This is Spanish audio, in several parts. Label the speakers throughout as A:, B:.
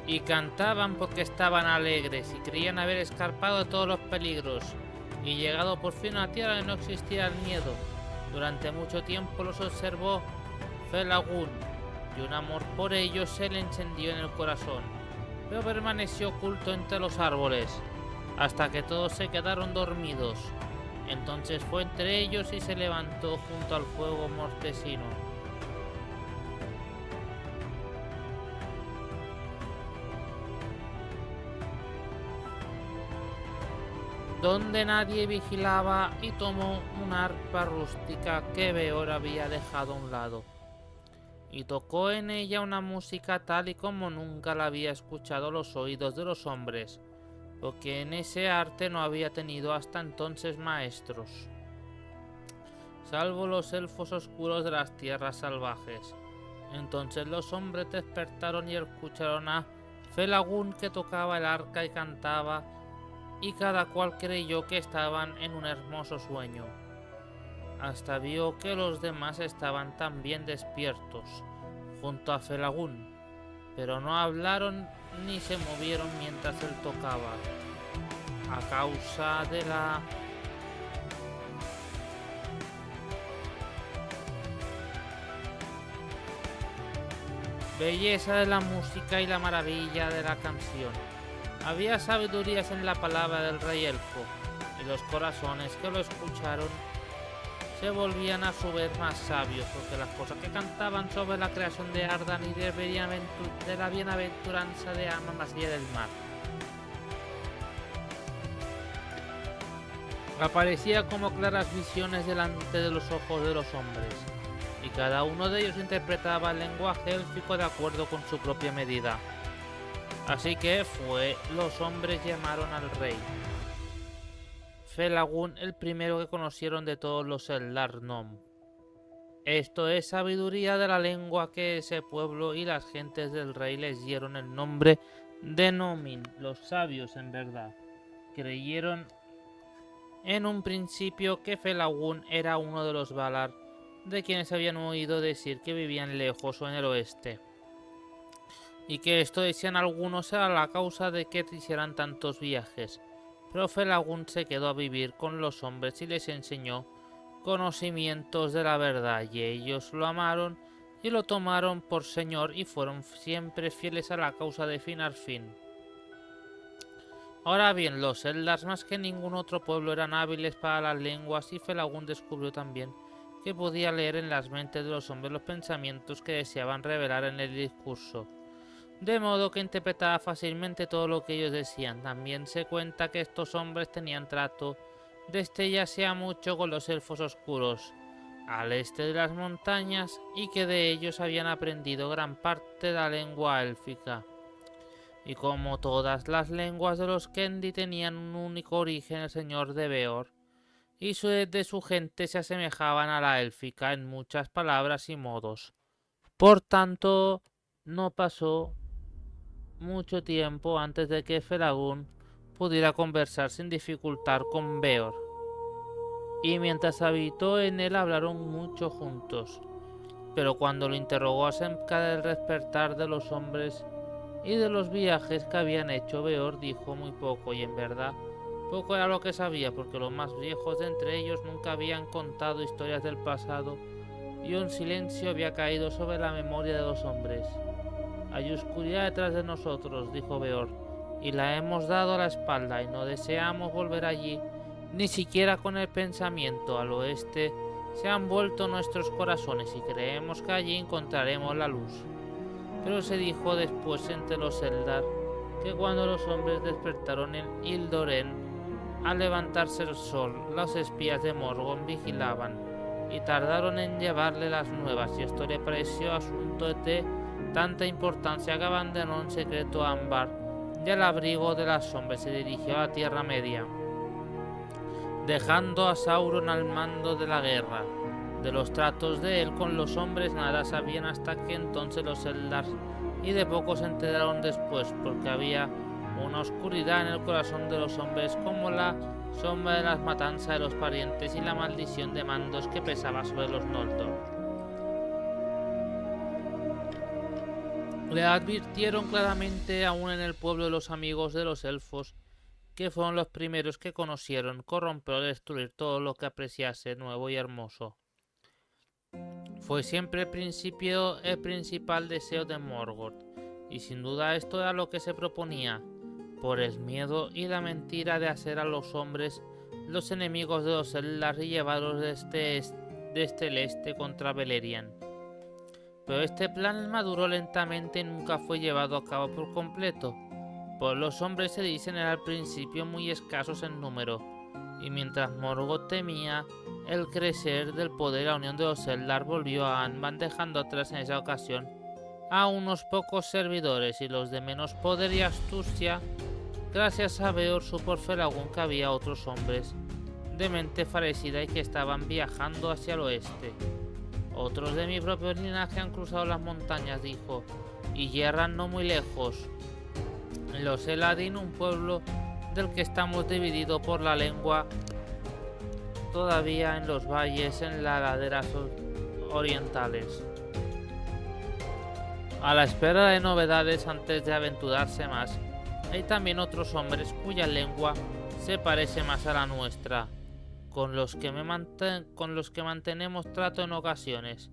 A: y cantaban porque estaban alegres y creían haber escapado de todos los peligros y llegado por fin a la tierra donde no existía el miedo. Durante mucho tiempo los observó Felagún y un amor por ellos se le encendió en el corazón, pero permaneció oculto entre los árboles hasta que todos se quedaron dormidos. Entonces fue entre ellos y se levantó junto al fuego mortecino. Donde nadie vigilaba y tomó una arpa rústica que Beor había dejado a un lado, y tocó en ella una música tal y como nunca la había escuchado los oídos de los hombres, porque en ese arte no había tenido hasta entonces maestros, salvo los elfos oscuros de las tierras salvajes. Entonces los hombres despertaron y escucharon a Felagún que tocaba el arca y cantaba, y cada cual creyó que estaban en un hermoso sueño, hasta vio que los demás estaban también despiertos junto a Felagún, pero no hablaron ni se movieron mientras él tocaba, a causa de la belleza de la música y la maravilla de la canción. Había sabidurías en la palabra del rey elfo, y los corazones que lo escucharon se volvían a su vez más sabios, porque las cosas que cantaban sobre la creación de Ardan y de la bienaventuranza de Ama más allá del mar. Aparecía como claras visiones delante de los ojos de los hombres, y cada uno de ellos interpretaba el lenguaje élfico de acuerdo con su propia medida. Así que los hombres llamaron al rey Felagún el primero que conocieron de todos los Eldar Nom. Esto es sabiduría de la lengua que ese pueblo y las gentes del rey les dieron el nombre de Nomin, los sabios en verdad. Creyeron en un principio que Felagún era uno de los Valar, de quienes habían oído decir que vivían lejos o en el oeste, y que esto decían algunos era la causa de que hicieran tantos viajes. Pero Felagún se quedó a vivir con los hombres y les enseñó conocimientos de la verdad, y ellos lo amaron y lo tomaron por señor y fueron siempre fieles a la causa de Finarfin. Ahora bien, los Eldar más que ningún otro pueblo eran hábiles para las lenguas, y Felagún descubrió también que podía leer en las mentes de los hombres los pensamientos que deseaban revelar en el discurso, de modo que interpretaba fácilmente todo lo que ellos decían. También se cuenta que estos hombres tenían trato desde ya sea mucho con los elfos oscuros, al este de las montañas, y que de ellos habían aprendido gran parte de la lengua élfica. Y como todas las lenguas de los Kendi tenían un único origen, el señor de Beor y de su gente se asemejaban a la élfica en muchas palabras y modos. Por tanto, no pasó mucho tiempo antes de que Felagún pudiera conversar sin dificultad con Beor, y mientras habitó en él hablaron mucho juntos. Pero cuando lo interrogó acerca del despertar de los hombres y de los viajes que habían hecho, Beor dijo muy poco, y en verdad poco era lo que sabía, porque los más viejos de entre ellos nunca habían contado historias del pasado, y un silencio había caído sobre la memoria de los hombres. Hay oscuridad detrás de nosotros, dijo Beor, y la hemos dado a la espalda, y no deseamos volver allí, ni siquiera con el pensamiento. Al oeste se han vuelto nuestros corazones, y creemos que allí encontraremos la luz. Pero se dijo después entre los Eldar que cuando los hombres despertaron en Ildoren, al levantarse el sol, los espías de Morgoth vigilaban, y tardaron en llevarle las nuevas, y esto le pareció asunto de tanta importancia que abandonó en secreto a Ambar y al abrigo de las sombras se dirigió a la Tierra Media, dejando a Sauron al mando de la guerra. De los tratos de él con los hombres nada sabían hasta que entonces los Eldar, y de poco se enteraron después, porque había una oscuridad en el corazón de los hombres como la sombra de las matanzas de los parientes y la maldición de mandos que pesaba sobre los Noldor. Le advirtieron claramente aún en el pueblo de los amigos de los elfos, que fueron los primeros que conocieron corromper o destruir todo lo que apreciase nuevo y hermoso. Fue siempre el principal deseo de Morgoth, y sin duda esto era lo que se proponía, por el miedo y la mentira de hacer a los hombres los enemigos de los Eldar y llevarlos desde el este contra Beleriand. Pero este plan maduró lentamente y nunca fue llevado a cabo por completo, pues los hombres se dicen al principio muy escasos en número, y mientras Morgoth temía el crecer del poder, la unión de los Eldar volvió a Angband, dejando atrás en esa ocasión a unos pocos servidores y los de menos poder y astucia. Gracias a Beor supo Felagún que había otros hombres de mente parecida y que estaban viajando hacia el oeste. Otros de mi propio linaje han cruzado las montañas, dijo, y yerran no muy lejos. Los Eladin, un pueblo del que estamos divididos por la lengua, todavía en los valles, en las laderas orientales. A la espera de novedades antes de aventurarse más, hay también otros hombres cuya lengua se parece más a la nuestra, con los que mantenemos trato en ocasiones.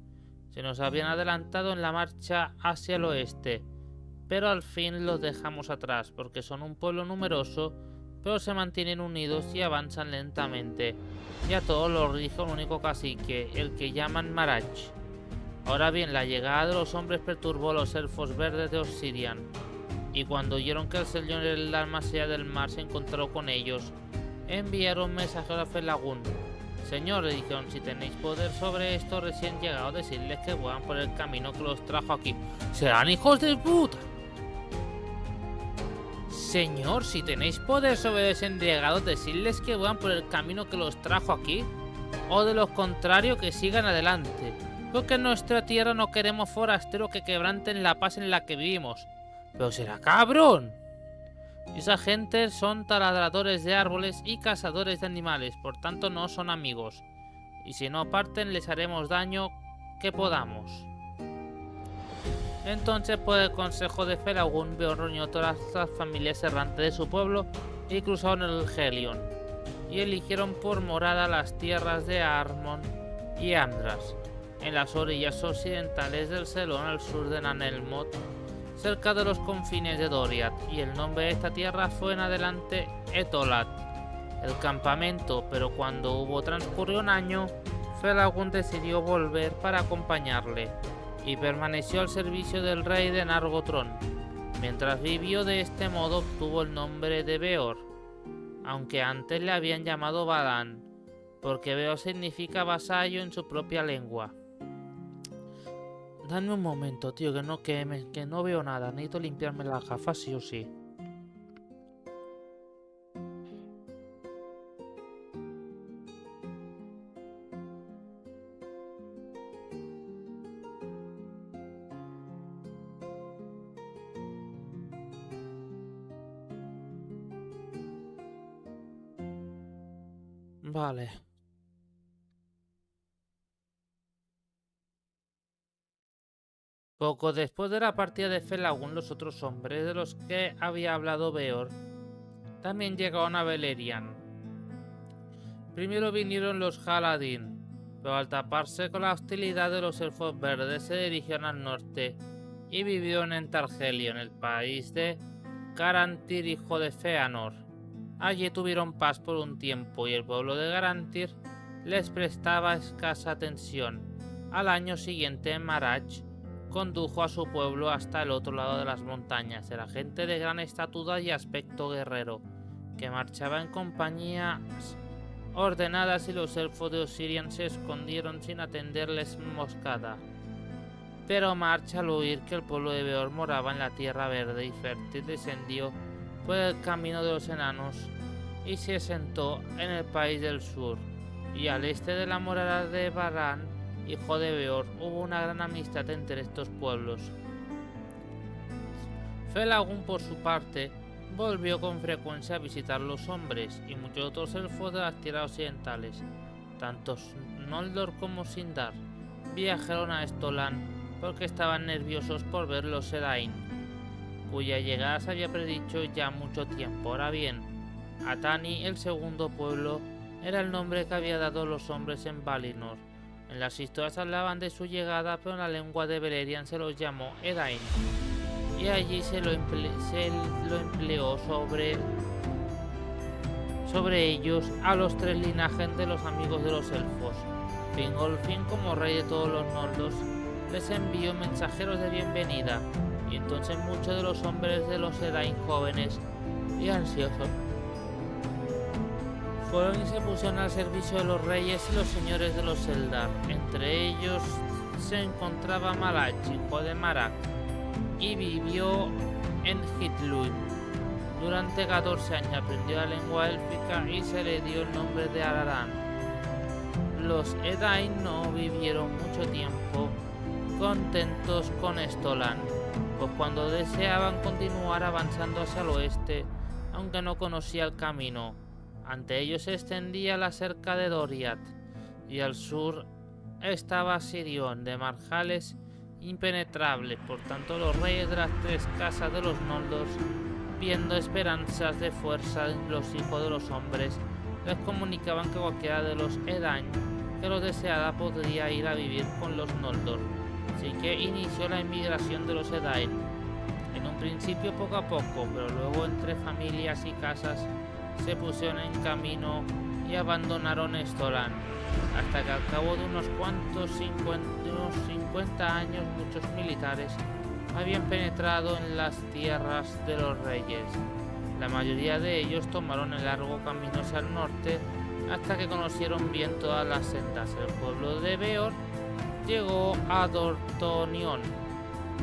A: Se nos habían adelantado en la marcha hacia el oeste, pero al fin los dejamos atrás porque son un pueblo numeroso, pero se mantienen unidos y avanzan lentamente, y a todos los rige un único cacique, el que llaman Marach. Ahora bien, la llegada de los hombres perturbó a los elfos verdes de Osirian, y cuando oyeron que el señor Eldar más allá del mar se encontró con ellos, enviaron mensajeros a Felagún. Señor, le dijeron, si tenéis poder sobre estos recién llegados, decirles que vuelvan por el camino que los trajo aquí. ¡Serán hijos de puta! Señor, si tenéis poder sobre recién llegados, decirles que vuelvan por el camino que los trajo aquí, o de lo contrario que sigan adelante, porque en nuestra tierra no queremos forasteros que quebranten la paz en la que vivimos. ¡Pero será cabrón! Esa gente son taladradores de árboles y cazadores de animales, por tanto no son amigos, y si no parten les haremos daño que podamos. Entonces, por el consejo de Felagún, Beor reunió todas las familias errantes de su pueblo y cruzaron el Helion, y eligieron por morada las tierras de Armon y Andras, en las orillas occidentales del Selón al sur de Nanelmot, cerca de los confines de Doriath, y el nombre de esta tierra fue en adelante Etolat, el campamento, pero cuando hubo transcurrido un año, Felagún decidió volver para acompañarle, y permaneció al servicio del rey de Nargothrond. Mientras vivió de este modo obtuvo el nombre de Beor, aunque antes le habían llamado Badan, porque Beor significa vasallo en su propia lengua. Dame un momento, tío, que no veo nada. Necesito limpiarme las gafas sí o sí. Vale. Poco después de la partida de Felagún, los otros hombres de los que había hablado Beor también llegaron a Beleriand. Primero vinieron los Haladin, pero al taparse con la hostilidad de los elfos verdes se dirigieron al norte y vivieron en Targelion, el país de Garantir, hijo de Feanor. Allí tuvieron paz por un tiempo y el pueblo de Garantir les prestaba escasa atención. Al año siguiente, Marach condujo a su pueblo hasta el otro lado de las montañas. Era gente de gran estatura y aspecto guerrero, que marchaba en compañías ordenadas, y los elfos de Osirian se escondieron sin atenderles emboscada. Pero March, al oír que el pueblo de Beor moraba en la tierra verde y fértil, descendió por el camino de los enanos y se asentó en el país del sur, y al este de la morada de Baran, hijo de Beor, hubo una gran amistad entre estos pueblos. Felagún, por su parte, volvió con frecuencia a visitar los hombres y muchos otros elfos de las tierras occidentales. Tanto Noldor como Sindar viajaron a Estolan porque estaban nerviosos por ver los Edain, cuya llegada se había predicho ya mucho tiempo. Ahora bien, Atani, el segundo pueblo, era el nombre que había dado los hombres en Valinor. En las historias hablaban de su llegada, pero en la lengua de Beleriand se los llamó Edain, y allí se lo empleó sobre ellos a los tres linajes de los amigos de los elfos. Fingolfin, como rey de todos los Noldor, les envió mensajeros de bienvenida, y entonces muchos de los hombres de los Edain jóvenes y ansiosos fueron y se pusieron al servicio de los reyes y los señores de los Eldar. Entre ellos se encontraba Malach, hijo de Marak, y vivió en Hitluin. Durante 14 años aprendió la lengua élfica y se le dio el nombre de Aradan. Los Edain no vivieron mucho tiempo contentos con Estolan, pues cuando deseaban continuar avanzando hacia el oeste, aunque no conocía el camino, ante ellos se extendía la cerca de Doriath, y al sur estaba Sirion de marjales impenetrables. Por tanto, los reyes de las tres casas de los Noldor, viendo esperanzas de fuerza en los hijos de los hombres, les comunicaban que cualquiera de los Edain que lo deseara podría ir a vivir con los Noldor. Así que inició la inmigración de los Edain, en un principio poco a poco, pero luego entre familias y casas se pusieron en camino y abandonaron Estolan, hasta que al cabo de unos 50 años muchos militares habían penetrado en las tierras de los reyes. La mayoría de ellos tomaron el largo camino hacia el norte hasta que conocieron bien todas las sendas. El pueblo de Beor llegó a Dorthonion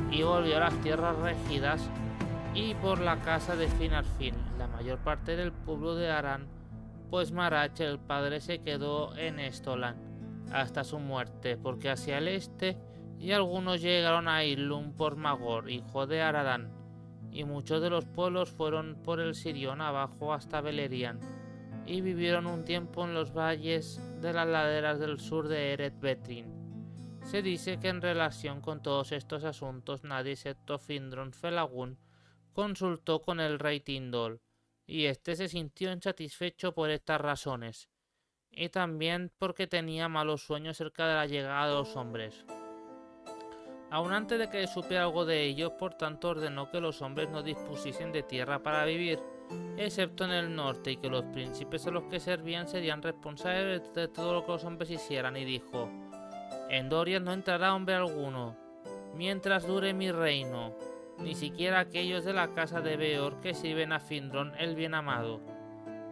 A: y volvió a las tierras regidas y por la casa de Finarfin. La mayor parte del pueblo de Aran, pues Marach el padre se quedó en Estolan hasta su muerte, porque hacia el este y algunos llegaron a Ilum por Magor, hijo de Aradan, y muchos de los pueblos fueron por el Sirion abajo hasta Beleriand, y vivieron un tiempo en los valles de las laderas del sur de Eret Betrin. Se dice que en relación con todos estos asuntos nadie excepto Findron Felagún consultó con el rey Tindol, y éste se sintió insatisfecho por estas razones, y también porque tenía malos sueños cerca de la llegada de los hombres. Aun antes de que supiera algo de ellos, por tanto ordenó que los hombres no dispusiesen de tierra para vivir, excepto en el norte, y que los príncipes a los que servían serían responsables de todo lo que los hombres hicieran, y dijo: en Doriath no entrará hombre alguno, mientras dure mi reino, ni siquiera aquellos de la casa de Beor que sirven a Findron el bien amado.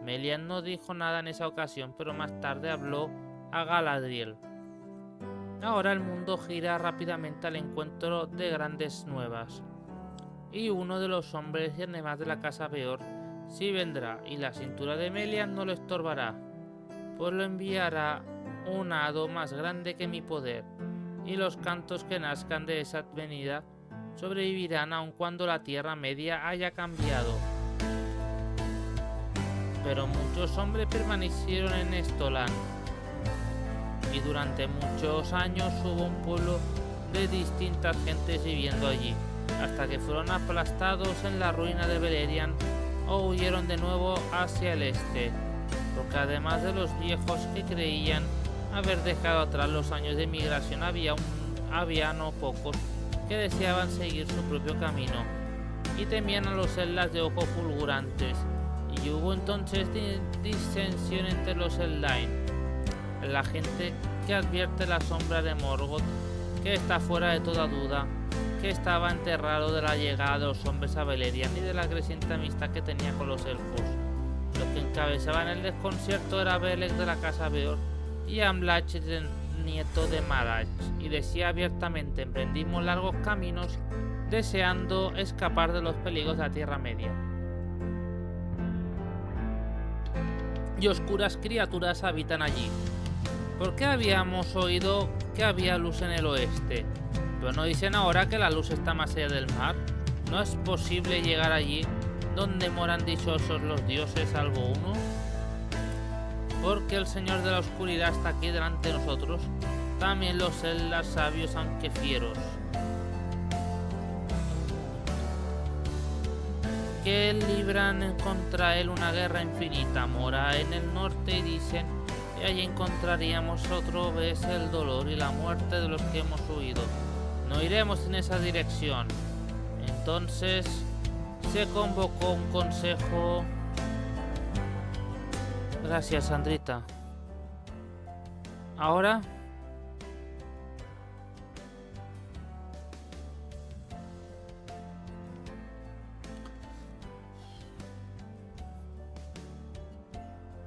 A: Melian no dijo nada en esa ocasión, pero más tarde habló a Galadriel. Ahora el mundo gira rápidamente al encuentro de grandes nuevas, y uno de los hombres y además de la casa Beor sí vendrá, y la cintura de Melian no lo estorbará, pues lo enviará un hado más grande que mi poder, y los cantos que nazcan de esa venida sobrevivirán aun cuando la Tierra Media haya cambiado. Pero muchos hombres permanecieron en Estolan, y durante muchos años hubo un pueblo de distintas gentes viviendo allí, hasta que fueron aplastados en la ruina de Beleriand o huyeron de nuevo hacia el este, porque además de los viejos que creían haber dejado atrás los años de migración, había no pocos que deseaban seguir su propio camino y temían a los Eldar de ojos fulgurantes, y hubo entonces disensión entre los Eldain, la gente que advierte la sombra de Morgoth, que está fuera de toda duda, que estaba enterrado de la llegada de los hombres a Beleriand y de la creciente amistad que tenía con los elfos. Los que encabezaban el desconcierto era Beleg de la casa Beor y Amlach, nieto de Marach, y decía abiertamente: emprendimos largos caminos deseando escapar de los peligros de la Tierra Media, y oscuras criaturas habitan allí. ¿Por qué habíamos oído que había luz en el oeste? ¿Pero no dicen ahora que la luz está más allá del mar? ¿No es posible llegar allí donde moran dichosos los dioses salvo uno? Porque el Señor de la Oscuridad está aquí delante de nosotros, también los Eldar sabios aunque fieros. que libran contra él una guerra infinita. Mora en el norte y dicen que allí encontraríamos otra vez el dolor y la muerte de los que hemos huido. No iremos en esa dirección. Entonces se convocó un consejo. Gracias, Sandrita. Ahora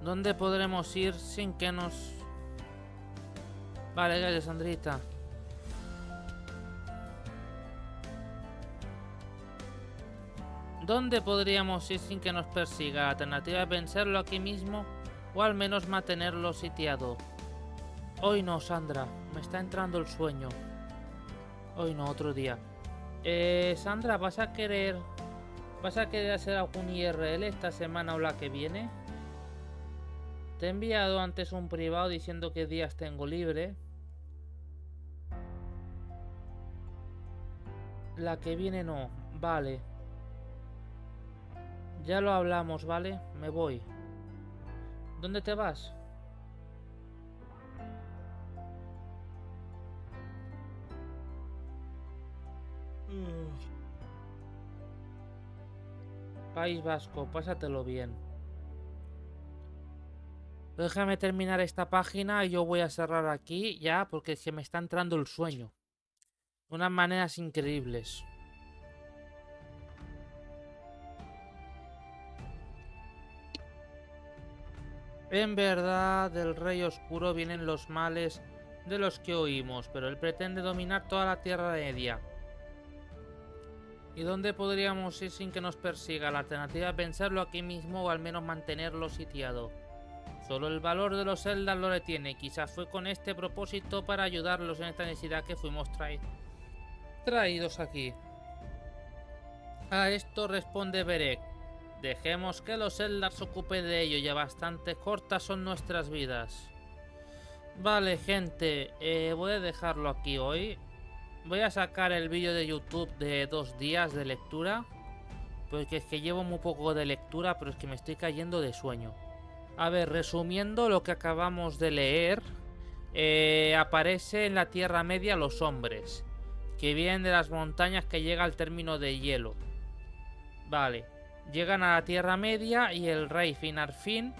A: ¿dónde podremos ir sin que nos... Vale, gracias, Sandrita. ¿Dónde podríamos ir sin que nos persiga? La alternativa es vencerlo aquí mismo o al menos mantenerlo sitiado. Hoy no, Sandra. Me está entrando el sueño. Hoy no, otro día. Sandra, ¿vas a querer hacer algún IRL esta semana o la que viene? Te he enviado antes un privado diciendo qué días tengo libre. La que viene no. Vale. Ya lo hablamos, ¿vale? Me voy. ¿Dónde te vas? País Vasco, pásatelo bien. Déjame terminar esta página y yo voy a cerrar aquí ya porque es que me está entrando el sueño. De unas maneras increíbles. En verdad, del Rey Oscuro vienen los males de los que oímos, pero él pretende dominar toda la Tierra Media. ¿Y dónde podríamos ir sin que nos persiga? La alternativa es vencerlo aquí mismo o al menos mantenerlo sitiado. Solo el valor de los Eldar lo detiene. Quizás fue con este propósito para ayudarlos en esta necesidad que fuimos traídos aquí. A esto responde Berek. Dejemos que los Eldar se ocupen de ello, ya bastante cortas son nuestras vidas. Vale, gente, voy a dejarlo aquí hoy. Voy a sacar el vídeo de YouTube de 2 días de lectura, porque es que llevo muy poco de lectura, pero es que me estoy cayendo de sueño. A ver, resumiendo lo que acabamos de leer, aparece en la Tierra Media los hombres, que vienen de las montañas que llega al término de hielo. Vale, llegan a la Tierra Media y el rey Finarfin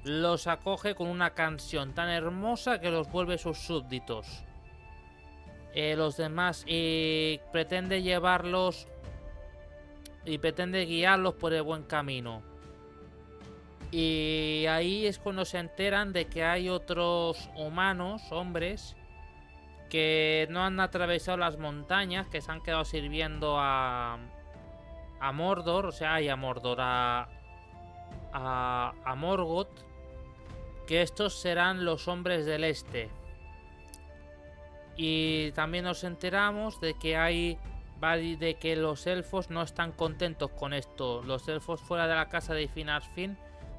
A: los acoge con una canción tan hermosa que los vuelve sus súbditos. Los demás pretende llevarlos y pretende guiarlos por el buen camino. Y ahí es cuando se enteran de que hay otros humanos, hombres, que no han atravesado las montañas, que se han quedado sirviendo a Mordor, o sea, a Mordor, a Morgoth, que estos serán los hombres del este. Y también nos enteramos de que los elfos no están contentos con esto. Los elfos fuera de la casa de Finarfin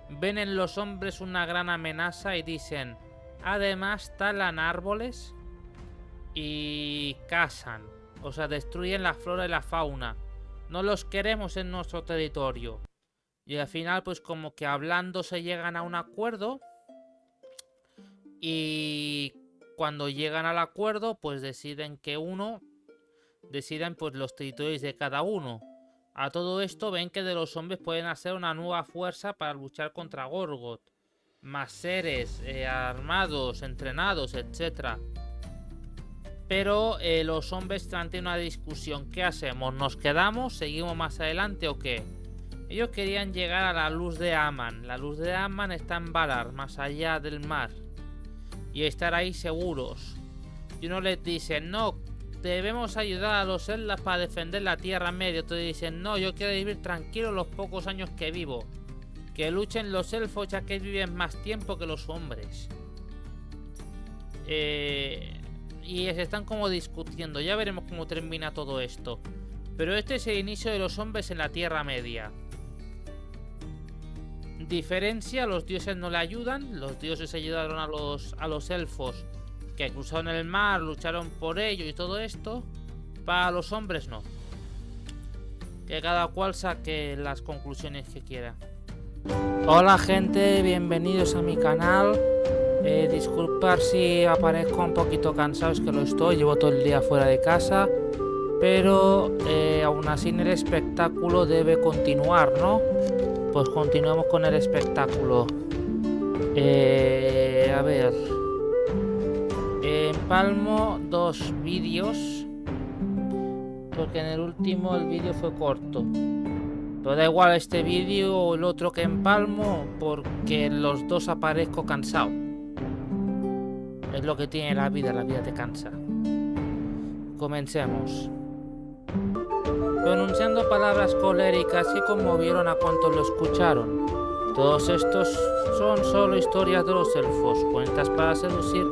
A: ven en los hombres una gran amenaza y dicen, además talan árboles y cazan, o sea, destruyen la flora y la fauna. No los queremos en nuestro territorio. Y al final, pues como que hablando se llegan a un acuerdo. Y cuando llegan al acuerdo, pues deciden pues los territorios de cada uno. A todo esto ven que de los hombres pueden hacer una nueva fuerza para luchar contra Morgoth. Más seres armados, entrenados, etc. Pero los hombres plantean una discusión. ¿Qué hacemos? ¿Nos quedamos? ¿Seguimos más adelante o qué? Ellos querían llegar a la luz de Aman. La luz de Aman está en Valar, más allá del mar. Y estar ahí seguros. Y uno les dice, no, debemos ayudar a los Eldar para defender la Tierra Media. Otros dicen, no, yo quiero vivir tranquilo los pocos años que vivo. Que luchen los elfos ya que viven más tiempo que los hombres. Y se están como discutiendo. Ya veremos cómo termina todo esto. Pero este es el inicio de los hombres en la Tierra Media. Diferencia, los dioses no le ayudan. Los dioses ayudaron a los elfos que cruzaron el mar, lucharon por ello y todo esto. Para los hombres no. Que cada cual saque las conclusiones que quiera. Hola gente, bienvenidos a mi canal. Disculpar si aparezco un poquito cansado, es que lo estoy, llevo todo el día fuera de casa. Pero aún así el espectáculo debe continuar, ¿no? Pues continuamos con el espectáculo. A ver. Empalmo dos vídeos. Porque en el último el vídeo fue corto. Pero da igual este vídeo o el otro que empalmo, porque en los dos aparezco cansado. Es lo que tiene la vida te cansa. Comencemos. Pronunciando palabras coléricas que conmovieron a cuantos lo escucharon. Todos estos son solo historias de los elfos, cuentas para seducir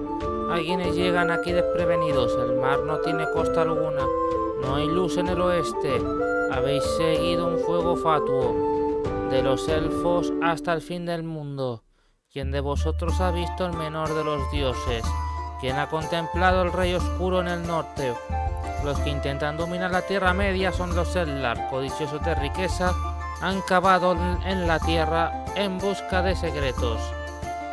A: a quienes llegan aquí desprevenidos. El mar no tiene costa alguna, no hay luz en el oeste. Habéis seguido un fuego fatuo, de los elfos hasta el fin del mundo. ¿Quién de vosotros ha visto el menor de los dioses? ¿Quién ha contemplado el rey oscuro en el norte? Los que intentan dominar la Tierra Media son los Eldar, codiciosos de riqueza, han cavado en la tierra en busca de secretos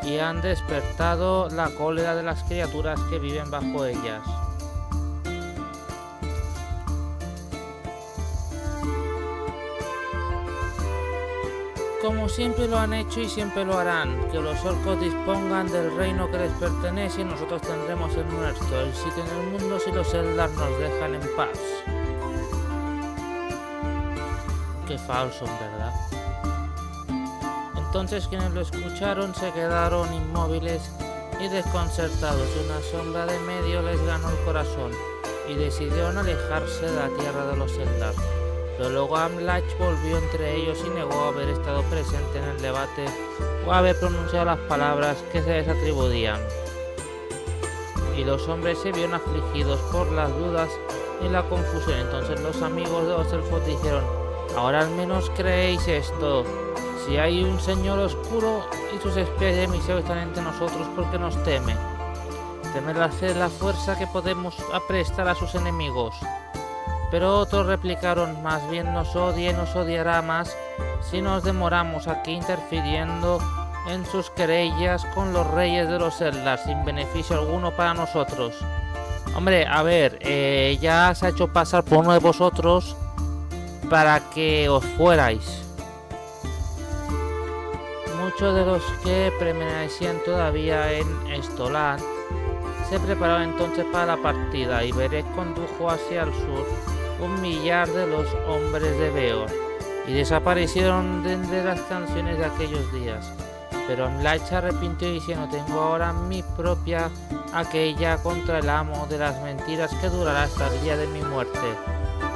A: y han despertado la cólera de las criaturas que viven bajo ellas. Como siempre lo han hecho y siempre lo harán, que los orcos dispongan del reino que les pertenece y nosotros tendremos el nuestro, el sitio en el mundo si los Eldar nos dejan en paz. Qué falso, en verdad. Entonces quienes lo escucharon se quedaron inmóviles y desconcertados, y una sombra de medio les ganó el corazón y decidieron alejarse de la tierra de los Eldar. Pero luego Amlach volvió entre ellos y negó haber estado presente en el debate o haber pronunciado las palabras que se les atribuían. Y los hombres se vieron afligidos por las dudas y la confusión. Entonces los amigos de los elfos dijeron: ahora al menos creéis esto. Si hay un señor oscuro y sus espías de emisarios están entre nosotros, ¿por qué nos teme? Teme hacer la fuerza que podemos prestar a sus enemigos. Pero otros replicaron: más bien nos odia y nos odiará más si nos demoramos aquí interfiriendo en sus querellas con los reyes de los Eldar sin beneficio alguno para nosotros. Hombre, a ver, ya se ha hecho pasar por uno de vosotros para que os fuerais. Muchos de los que permanecían todavía en Estoland se prepararon entonces para la partida, y Beren condujo hacia el sur 1.000.000 de los hombres de Beor, y desaparecieron de las canciones de aquellos días. Pero Amlach se arrepintió diciendo: tengo ahora mi propia aquella contra el amo de las mentiras que durará hasta el día de mi muerte.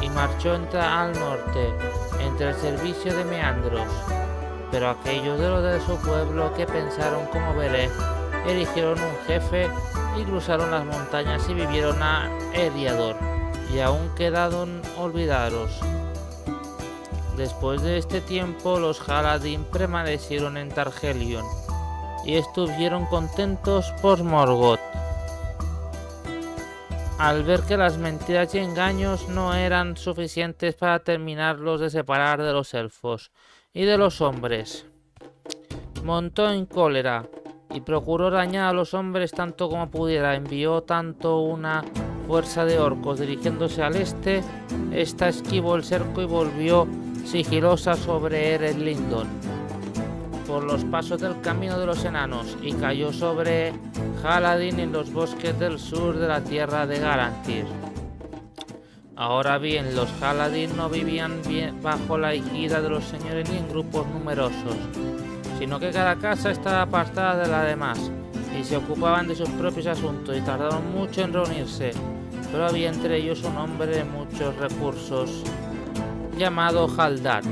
A: Y marchó al norte, entre el servicio de Meandros. Pero aquellos de los de su pueblo que pensaron como Beren, eligieron un jefe y cruzaron las montañas y vivieron a Eriador, y aún quedaron olvidados. Después de este tiempo, los Haladin permanecieron en Targelion y estuvieron contentos por Morgoth. Al ver que las mentiras y engaños no eran suficientes para terminarlos de separar de los elfos y de los hombres, montó en cólera y procuró dañar a los hombres tanto como pudiera. Envió tanto una fuerza de orcos dirigiéndose al este, esta esquivó el cerco y volvió sigilosa sobre Ered Lindon por los pasos del camino de los enanos, y cayó sobre Haladin en los bosques del sur de la tierra de Garantir. Ahora bien, los Haladin no vivían bajo la égida de los señores ni en grupos numerosos, sino que cada casa estaba apartada de la demás, y se ocupaban de sus propios asuntos, y tardaron mucho en reunirse. Pero había entre ellos un hombre de muchos recursos, llamado Haldad,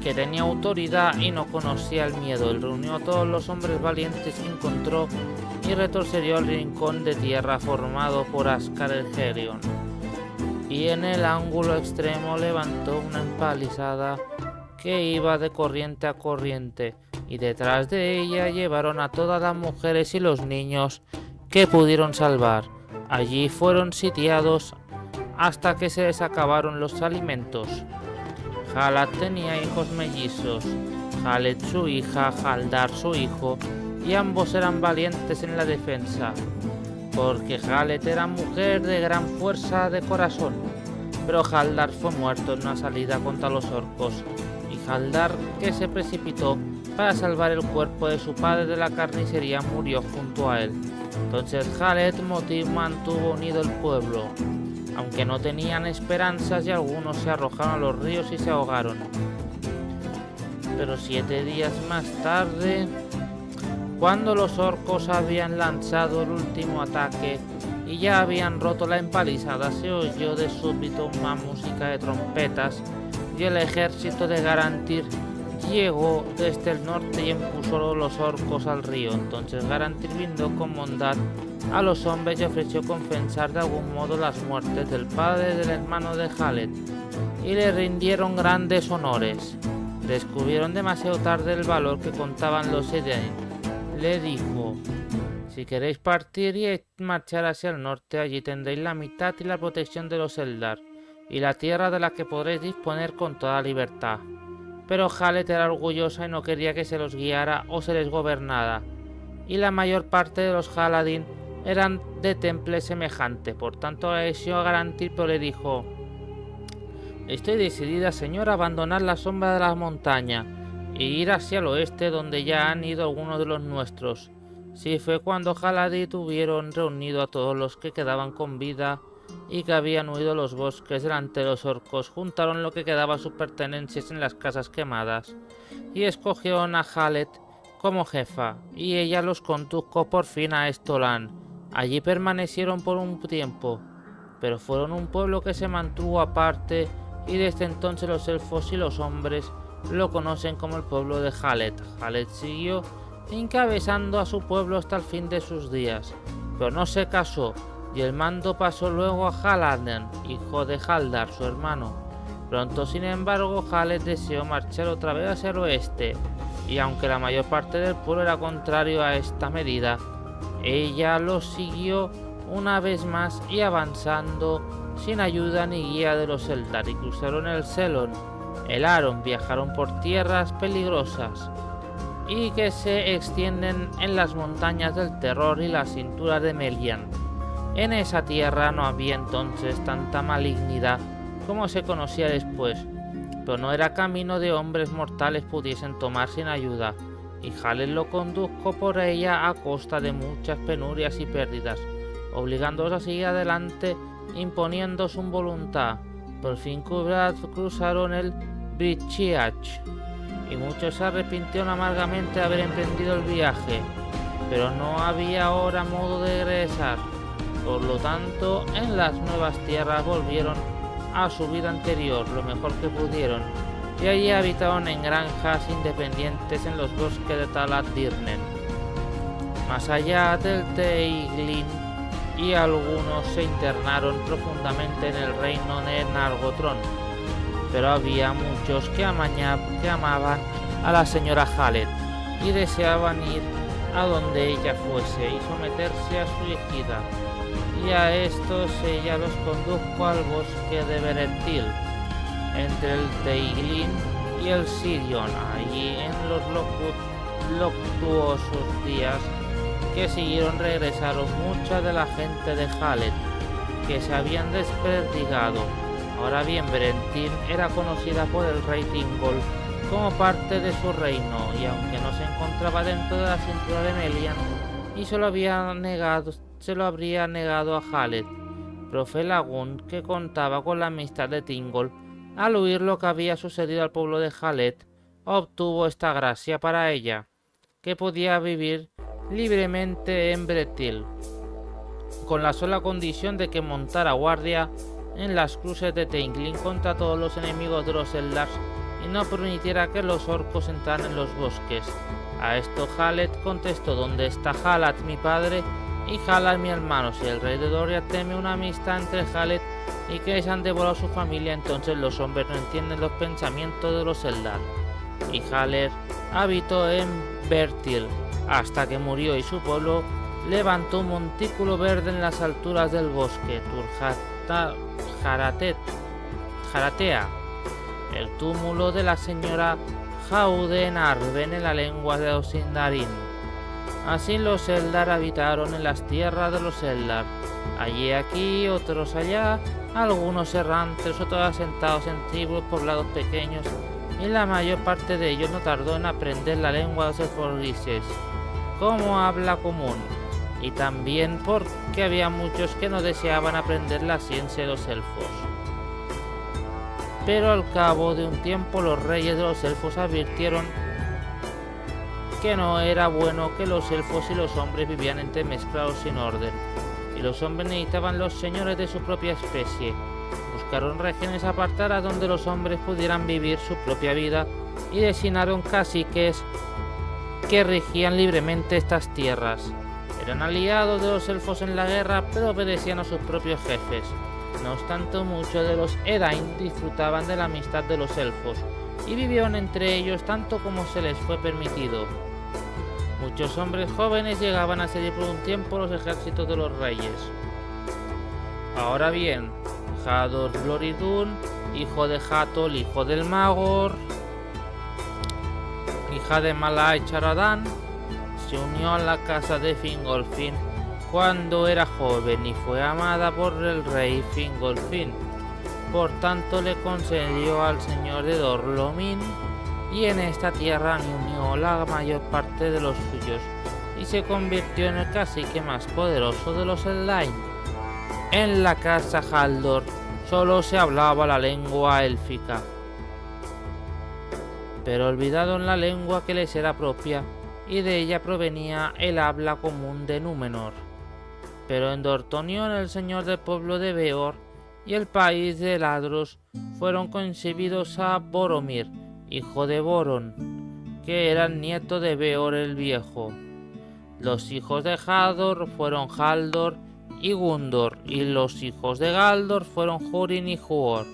A: que tenía autoridad y no conocía el miedo. Él reunió a todos los hombres valientes que encontró y retorció el rincón de tierra formado por Ascar el Gerion, y en el ángulo extremo levantó una empalizada que iba de corriente a corriente, y detrás de ella llevaron a todas las mujeres y los niños que pudieron salvar. Allí fueron sitiados hasta que se les acabaron los alimentos, Halad tenía hijos mellizos, Haled su hija, Haldar su hijo, y ambos eran valientes en la defensa, porque Haled era mujer de gran fuerza de corazón, pero Haldar fue muerto en una salida contra los orcos, y Haldar, que se precipitó para salvar el cuerpo de su padre de la carnicería, murió junto a él. Entonces Haled mantuvo unido el pueblo, aunque no tenían esperanzas y algunos se arrojaron a los ríos y se ahogaron. Pero 7 días más tarde, cuando los orcos habían lanzado el último ataque y ya habían roto la empalizada, se oyó de súbito una música de trompetas y el ejército de Garantir llegó desde el norte y impulsó los orcos al río. Entonces Garantir brindó con bondad a los hombres y ofreció compensar de algún modo las muertes del padre y del hermano de Haled, y le rindieron grandes honores. Descubrieron demasiado tarde el valor que contaban los Edain. Le dijo: si queréis partir y marchar hacia el norte, allí tendréis la mitad y la protección de los Eldar, y la tierra de la que podréis disponer con toda libertad. Pero Haled era orgullosa y no quería que se los guiara o se les gobernara, y la mayor parte de los Haladin eran de temple semejante. Por tanto agradeció a Garantir, pero le dijo: estoy decidida, señor, a abandonar la sombra de la montaña e ir hacia el oeste, donde ya han ido algunos de los nuestros. Sí, fue cuando Haladin hubieron reunido a todos los que quedaban con vida y que habían huido a los bosques delante de los orcos, juntaron lo que quedaba sus pertenencias en las casas quemadas y escogieron a Haled como jefa, y ella los condujo por fin a Estolán. Allí permanecieron por un tiempo, pero fueron un pueblo que se mantuvo aparte, y desde entonces los elfos y los hombres lo conocen como el pueblo de Haled. Haled siguió encabezando a su pueblo hasta el fin de sus días, pero no se casó, y el mando pasó luego a Haladan, hijo de Haldar, su hermano. Pronto, sin embargo, Haled deseó marchar otra vez hacia el oeste, y aunque la mayor parte del pueblo era contrario a esta medida, ella lo siguió una vez más y avanzando sin ayuda ni guía de los Eldar, y cruzaron el Selon, el Aron, viajaron por tierras peligrosas y que se extienden en las montañas del terror y la cintura de Melian. En esa tierra no había entonces tanta malignidad como se conocía después, pero no era camino de hombres mortales pudiesen tomar sin ayuda, y Haled lo condujo por ella a costa de muchas penurias y pérdidas, obligándolos a seguir adelante, imponiendo su voluntad. Por fin cruzaron el Brichiach, y muchos se arrepintieron amargamente de haber emprendido el viaje, pero no había ahora modo de regresar. Por lo tanto, en las nuevas tierras volvieron a su vida anterior lo mejor que pudieron, y allí habitaron en granjas independientes en los bosques de Talat Dirnen, más allá del Teiglin, y algunos se internaron profundamente en el reino de Nargothrond. Pero había muchos que amaban a la señora Haled y deseaban ir a donde ella fuese y someterse a su ejida, y a estos ella los condujo al bosque de Beretil, entre el Teiglin y el Sirion. Allí, en los luctuosos días que siguieron, regresaron mucha de la gente de Haled que se habían desperdigado. Ahora bien, Beretil era conocida por el rey Thingol como parte de su reino, y aunque no se encontraba dentro de la cintura de Melian, y se lo habría negado a Haled, pero Felagund, que contaba con la amistad de Thingol, al oír lo que había sucedido al pueblo de Haled, obtuvo esta gracia para ella, que podía vivir libremente en Beretil, con la sola condición de que montara guardia en las cruces de Teiglin contra todos los enemigos de los Eldar y no permitiera que los orcos entraran en los bosques. A esto Haled contestó: ¿dónde está Halad, mi padre, y Halad, mi hermano? Si el rey de Doria teme una amistad entre Haled y que se han devorado su familia, entonces los hombres no entienden los pensamientos de los Eldar. Y Haled habitó en Beretil hasta que murió, y su pueblo levantó un montículo verde en las alturas del bosque Jaratea. el túmulo de la señora Jauden Arben en la lengua de los Sindarin. Así los Eldar habitaron en las tierras de los Eldar, allí aquí, otros allá, algunos errantes, otros asentados en tribus, poblados pequeños, y la mayor parte de ellos no tardó en aprender la lengua de los elfos grises, como habla común, y también porque había muchos que no deseaban aprender la ciencia de los elfos. Pero al cabo de un tiempo los reyes de los elfos advirtieron que no era bueno que los elfos y los hombres vivían entremezclados sin orden, y los hombres necesitaban los señores de su propia especie. Buscaron regiones apartadas donde los hombres pudieran vivir su propia vida y designaron caciques que regían libremente estas tierras. Eran aliados de los elfos en la guerra, pero obedecían a sus propios jefes. No obstante, muchos de los Edain disfrutaban de la amistad de los elfos y vivieron entre ellos tanto como se les fue permitido. Muchos hombres jóvenes llegaban a servir por un tiempo los ejércitos de los reyes. Ahora bien, Hador Gloridun, hijo de Hatol, hijo del Magor, hija de Malai Charadán, se unió a la casa de Fingolfin cuando era joven y fue amada por el rey Fingolfin. Por tanto le concedió al señor de Dorlomin, y en esta tierra unió la mayor parte de los suyos y se convirtió en el cacique más poderoso de los Eldain. En la casa Haldor solo se hablaba la lengua élfica, pero olvidaron la lengua que les era propia, y de ella provenía el habla común de Númenor. Pero en Dortonion, el señor del pueblo de Beor y el país de Eladros fueron concebidos a Boromir, hijo de Boron, que era el nieto de Beor el Viejo. Los hijos de Hador fueron Haldor y Gundor, y los hijos de Galdor fueron Hurin y Huor,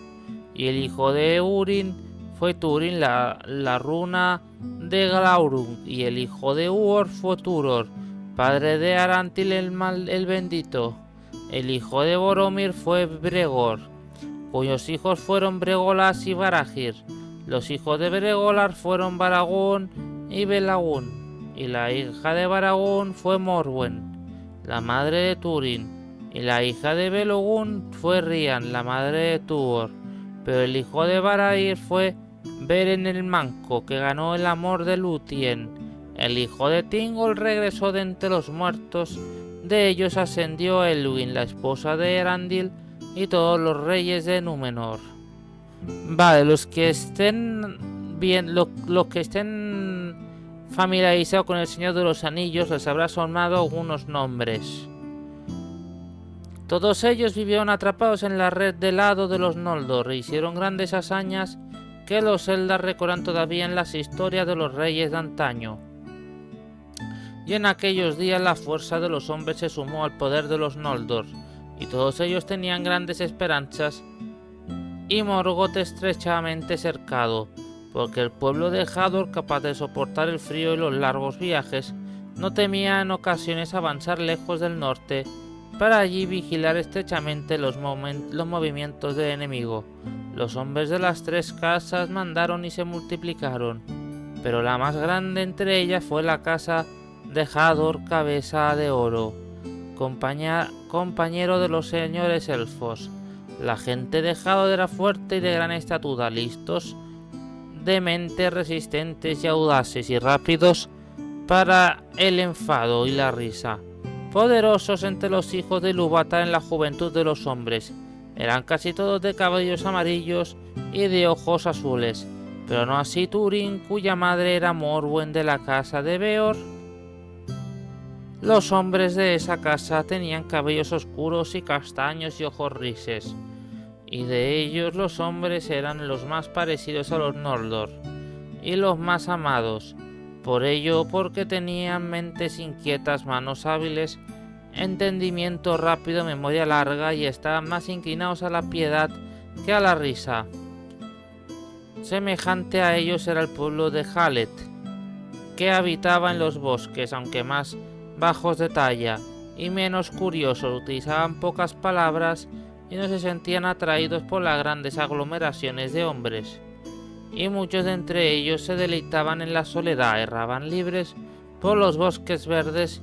A: y el hijo de Hurin fue Turin, la runa de Glaurung, y el hijo de Huor fue Turor, padre de Arantil el bendito. El hijo de Boromir fue Bregor, cuyos hijos fueron Bregolas y Barahir. Los hijos de Bregolar fueron Baragún y Belagún, y la hija de Baragún fue Morwen, la madre de Turin, y la hija de Belogún fue Rian, la madre de Tuor. Pero el hijo de Barahir fue Beren el Manco, que ganó el amor de Lúthien. El hijo de Thingol regresó de entre los muertos. De ellos ascendió Elwin, la esposa de Erandil, y todos los reyes de Númenor. Vale, los que estén bien, los que estén familiarizados con el Señor de los Anillos les habrá sonado algunos nombres. Todos ellos vivieron atrapados en la red del hado de los Noldor e hicieron grandes hazañas que los Eldar recordan todavía en las historias de los reyes de antaño. Y en aquellos días la fuerza de los hombres se sumó al poder de los Noldor, y todos ellos tenían grandes esperanzas y Morgoth estrechamente cercado, porque el pueblo de Hador, capaz de soportar el frío y los largos viajes, no temía en ocasiones avanzar lejos del norte para allí vigilar estrechamente los movimientos del enemigo. Los hombres de las tres casas mandaron y se multiplicaron, pero la más grande entre ellas fue la casa de Hador, cabeza de oro, compañero de los señores elfos. La gente de Hador era fuerte y de gran estatura, listos, de mente, resistentes y audaces y rápidos para el enfado y la risa. Poderosos entre los hijos de Ilúvatar en la juventud de los hombres. Eran casi todos de cabellos amarillos y de ojos azules, pero no así Turin, cuya madre era Morwen de la casa de Beor. Los hombres de esa casa tenían cabellos oscuros y castaños y ojos grises, y de ellos los hombres eran los más parecidos a los Noldor y los más amados, por ello porque tenían mentes inquietas, manos hábiles, entendimiento rápido, memoria larga y estaban más inclinados a la piedad que a la risa. Semejante a ellos era el pueblo de Halet, que habitaba en los bosques, aunque más bajos de talla y menos curiosos, utilizaban pocas palabras y no se sentían atraídos por las grandes aglomeraciones de hombres. y muchos de entre ellos se deleitaban en la soledad, erraban libres por los bosques verdes,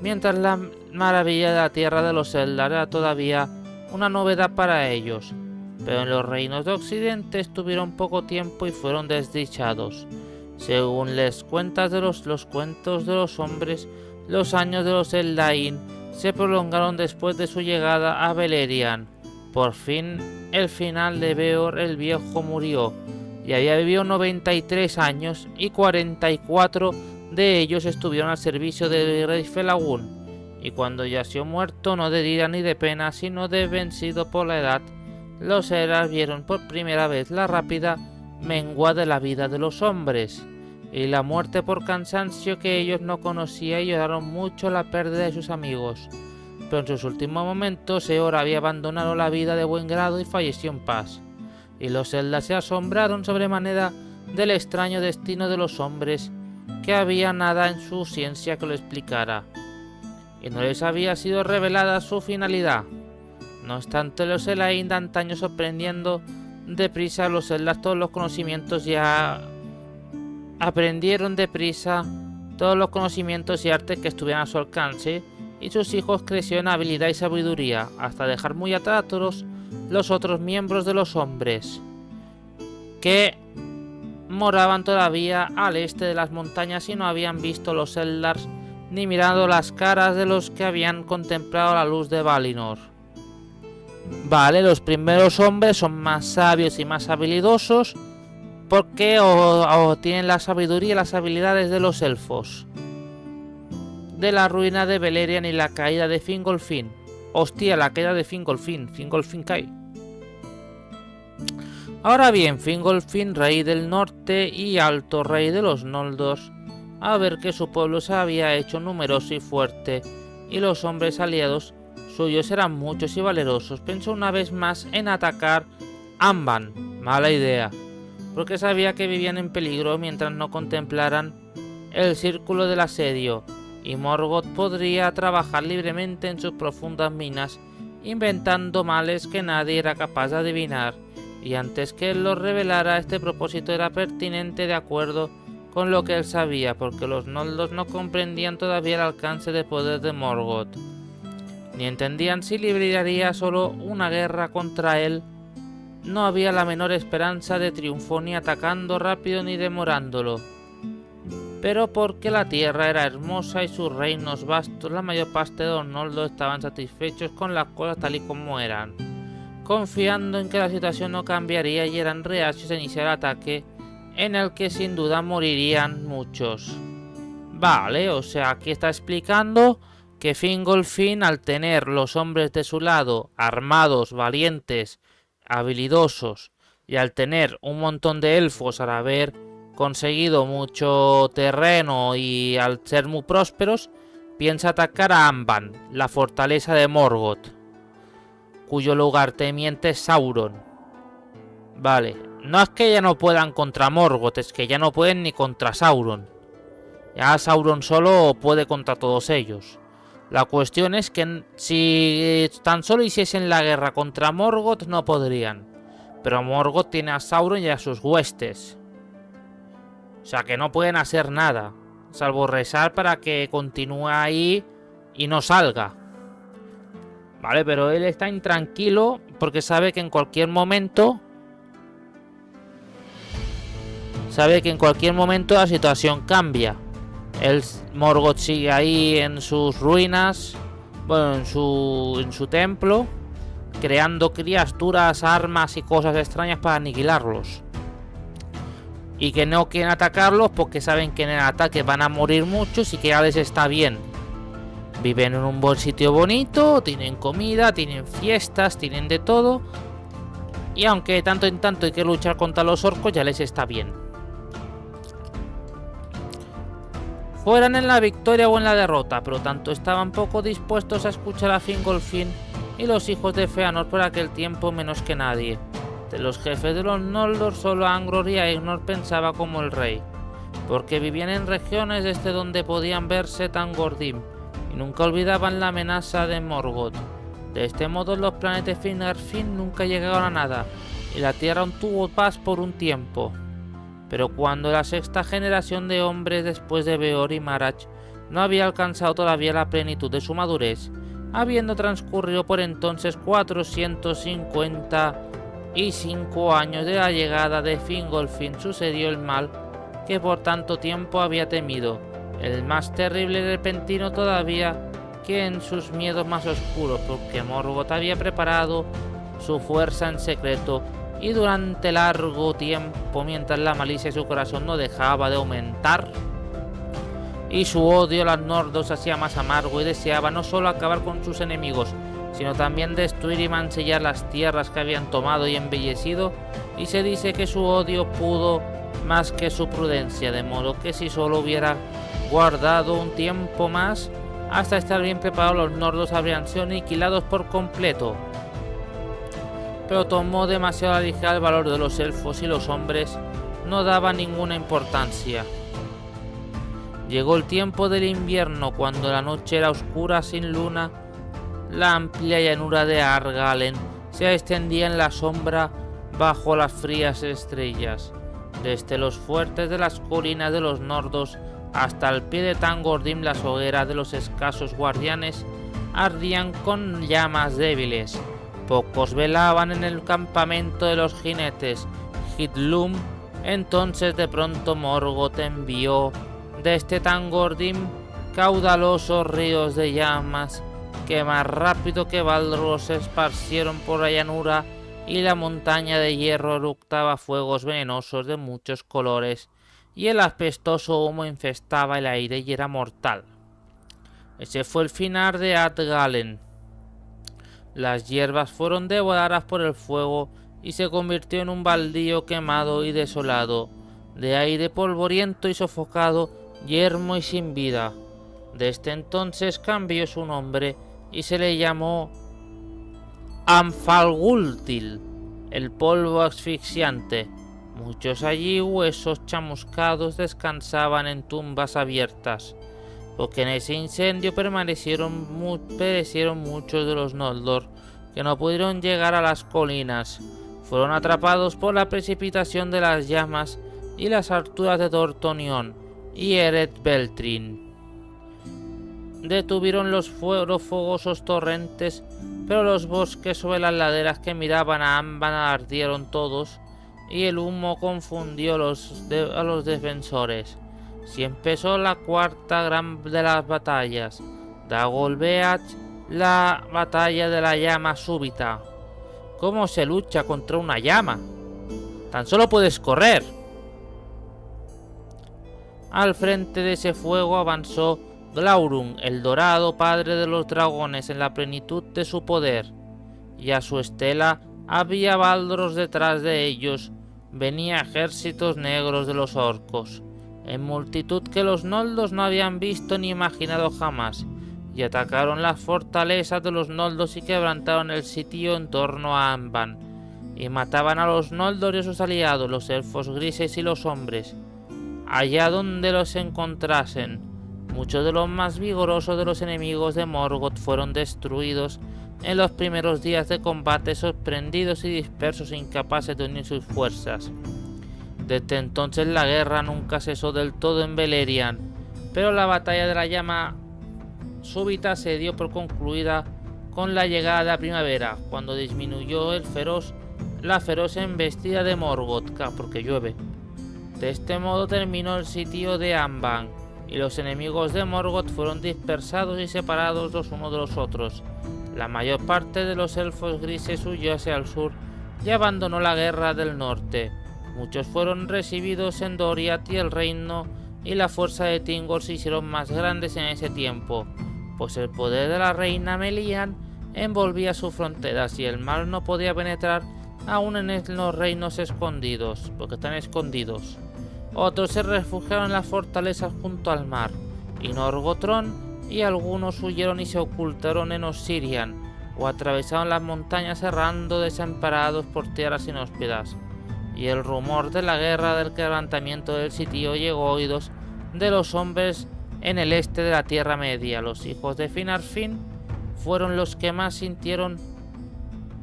A: mientras la maravilla de la tierra de los Eldar era todavía una novedad para ellos. Pero en los reinos de Occidente estuvieron poco tiempo y fueron desdichados. Según los cuentos de los hombres, los años de los Eldain se prolongaron después de su llegada a Beleriand. Por fin, el final de Beor el Viejo murió, y había vivido 93 años, y 44 de ellos estuvieron al servicio del rey Felagún. Y cuando yació muerto, no de ira ni de pena, sino de vencido por la edad, los Eldar vieron por primera vez la rápida mengua de la vida de los hombres, y la muerte por cansancio que ellos no conocían, y lloraron mucho la pérdida de sus amigos. Pero en sus últimos momentos Eor había abandonado la vida de buen grado y falleció en paz, y los Eldar se asombraron sobremanera del extraño destino de los hombres, que había nada en su ciencia que lo explicara, y no les había sido revelada su finalidad. No obstante, los Eldar de antaño, sorprendiendo deprisa los Eldar todos los conocimientos, ya aprendieron deprisa todos los conocimientos y artes que estuvieran a su alcance, y sus hijos crecieron en habilidad y sabiduría, hasta dejar muy atrás los otros miembros de los hombres, que moraban todavía al este de las montañas y no habían visto los Eldars ni mirado las caras de los que habían contemplado la luz de Valinor. Vale, los primeros hombres son más sabios y más habilidosos porque o tienen la sabiduría y las habilidades de los elfos. De la ruina de Beleriand y la caída de Fingolfin. Hostia, la caída de Fingolfin. Fingolfin cae. Ahora bien, Fingolfin, rey del norte y alto rey de los Noldor, a ver que su pueblo se había hecho numeroso y fuerte, y los hombres aliados suyos eran muchos y valerosos, pensó una vez más en atacar Angband. Mala idea, porque sabía que vivían en peligro mientras no contemplaran el círculo del asedio, y Morgoth podría trabajar libremente en sus profundas minas, inventando males que nadie era capaz de adivinar, y antes que él los revelara, este propósito era pertinente de acuerdo con lo que él sabía, porque los Noldor no comprendían todavía el alcance de poder de Morgoth, ni entendían si libraría solo una guerra contra él. No había la menor esperanza de triunfo, ni atacando rápido ni demorándolo. Pero porque la tierra era hermosa y sus reinos vastos, la mayor parte de los Noldor estaban satisfechos con las cosas tal y como eran, confiando en que la situación no cambiaría, y eran reacios a iniciar el ataque, en el que sin duda morirían muchos. Vale, o sea, aquí está explicando que Fingolfin, al tener los hombres de su lado, armados, valientes, habilidosos, y al tener un montón de elfos, al haber conseguido mucho terreno y al ser muy prósperos, piensa atacar a Angband, la fortaleza de Morgoth, cuyo lugarteniente es Sauron. Vale, no es que ya no puedan contra Morgoth, es que ya no pueden ni contra Sauron. Ya Sauron solo puede contra todos ellos. La cuestión es que si tan solo hiciesen la guerra contra Morgoth no podrían. Pero Morgoth tiene a Sauron y a sus huestes. O sea que no pueden hacer nada, salvo rezar para que continúe ahí y no salga. Vale, pero él está intranquilo porque sabe que en cualquier momento la situación cambia. El Morgoth sigue ahí en sus ruinas, bueno, en su templo, creando criaturas, armas y cosas extrañas para aniquilarlos. Y que no quieren atacarlos porque saben que en el ataque van a morir muchos y que ya les está bien. Viven en un buen sitio bonito, tienen comida, tienen fiestas, tienen de todo. Y aunque de tanto en tanto hay que luchar contra los orcos, ya les está bien. Fueran en la victoria o en la derrota, pero tanto estaban poco dispuestos a escuchar a Fingolfin y los hijos de Feanor por aquel tiempo menos que nadie. De los jefes de los Noldor, solo Angror y Aegnor pensaba como el rey, porque vivían en regiones desde donde podían verse Tangordim, y nunca olvidaban la amenaza de Morgoth. De este modo los planes de Finarfin nunca llegaron a nada, y la tierra tuvo paz por un tiempo. Pero cuando la sexta generación de hombres después de Beor y Marach no había alcanzado todavía la plenitud de su madurez, habiendo transcurrido por entonces 455 años de la llegada de Fingolfin, sucedió el mal que por tanto tiempo había temido, el más terrible y repentino todavía que en sus miedos más oscuros, porque Morgoth había preparado su fuerza en secreto y durante largo tiempo, mientras la malicia de su corazón no dejaba de aumentar y su odio a los Nordos hacía más amargo, y deseaba no solo acabar con sus enemigos, sino también destruir y mancillar las tierras que habían tomado y embellecido, y se dice que su odio pudo más que su prudencia, de modo que si solo hubiera guardado un tiempo más hasta estar bien preparados, los Nordos habrían sido aniquilados por completo. Pero tomó demasiado a la ligera el valor de los elfos, y los hombres no daban ninguna importancia. Llegó el tiempo del invierno, cuando la noche era oscura sin luna. La amplia llanura de Argalen se extendía en la sombra bajo las frías estrellas. Desde los fuertes de las colinas de los Nordos hasta el pie de Tangordim, las hogueras de los escasos guardianes ardían con llamas débiles. Pocos velaban en el campamento de los jinetes. Hithlum, entonces de pronto Morgoth envió desde Tangordim caudalosos ríos de llamas que más rápido que Balrog se esparcieron por la llanura, y la montaña de hierro eructaba fuegos venenosos de muchos colores, y el apestoso humo infestaba el aire y era mortal. Ese fue el final de Atgalen. Las hierbas fueron devoradas por el fuego y se convirtió en un baldío quemado y desolado, de aire polvoriento y sofocado, yermo y sin vida. Desde entonces cambió su nombre y se le llamó Anfalgultil, el polvo asfixiante. Muchos allí huesos chamuscados descansaban en tumbas abiertas, porque en ese incendio perecieron muchos de los Noldor, que no pudieron llegar a las colinas. Fueron atrapados por la precipitación de las llamas y las alturas de Dorthonion y Eret Beltrin. Detuvieron los fogosos torrentes, pero los bosques sobre las laderas que miraban a Amban ardieron todos, y el humo confundió a los defensores. Si empezó la cuarta gran de las batallas, Dagolbeach, la batalla de la llama súbita. ¿Cómo se lucha contra una llama? Tan solo puedes correr. Al frente de ese fuego avanzó Glaurung, el dorado padre de los dragones, en la plenitud de su poder, y a su estela había Balrog detrás de ellos. Venía ejércitos negros de los orcos, en multitud que los Noldos no habían visto ni imaginado jamás, y atacaron las fortalezas de los Noldos y quebrantaron el sitio en torno a Amban, y mataban a los Noldor y a sus aliados, los elfos grises y los hombres, allá donde los encontrasen. Muchos de los más vigorosos de los enemigos de Morgoth fueron destruidos en los primeros días de combate, sorprendidos y dispersos, incapaces de unir sus fuerzas. Desde entonces la guerra nunca cesó del todo en Beleriand, pero la batalla de la llama súbita se dio por concluida con la llegada de la primavera, cuando disminuyó la feroz embestida de Morgoth, porque llueve. De este modo terminó el sitio de Amban, y los enemigos de Morgoth fueron dispersados y separados los unos de los otros. La mayor parte de los elfos grises huyó hacia el sur y abandonó la guerra del norte. Muchos fueron recibidos en Doriath, y el reino y la fuerza de Tingol se hicieron más grandes en ese tiempo, pues el poder de la reina Melian envolvía sus fronteras y el mal no podía penetrar aún en los reinos escondidos, porque están escondidos. Otros se refugiaron en las fortalezas junto al mar, y Norgothrond, y algunos huyeron y se ocultaron en Osirian, o atravesaron las montañas errando desamparados por tierras inhóspidas. Y el rumor de la guerra del quebrantamiento del sitio llegó a oídos de los hombres en el este de la Tierra Media. Los hijos de Finarfin fueron los que más sintieron.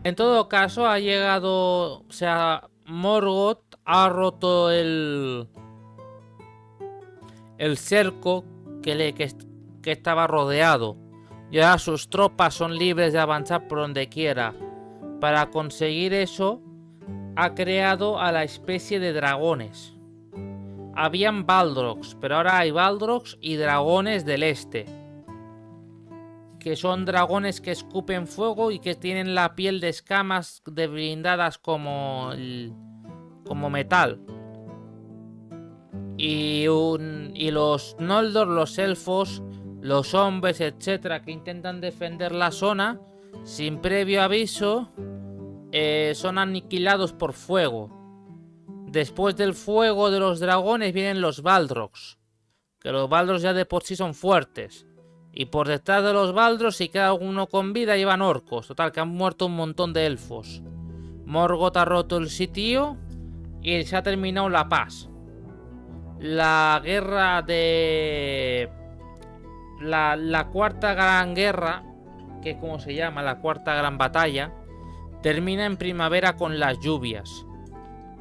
A: En todo caso, ha llegado, Morgoth ha roto el cerco que estaba rodeado. Y ahora sus tropas son libres de avanzar por donde quiera. Para conseguir eso, ha creado a la especie de dragones. Habían Balrogs, pero ahora hay Balrogs y dragones del este, que son dragones que escupen fuego y que tienen la piel de escamas blindadas como metal. Y los Noldor, los elfos, los hombres, etcétera, que intentan defender la zona sin previo aviso, son aniquilados por fuego. Después del fuego de los dragones vienen los Balrogs, que los Balrogs ya de por sí son fuertes. Y por detrás de los Balrogs, si queda alguno con vida, llevan orcos. Total, que han muerto un montón de elfos. Morgoth ha roto el sitio y se ha terminado la paz. La guerra de... La cuarta gran guerra, que es como se llama, la cuarta gran batalla, termina en primavera con las lluvias.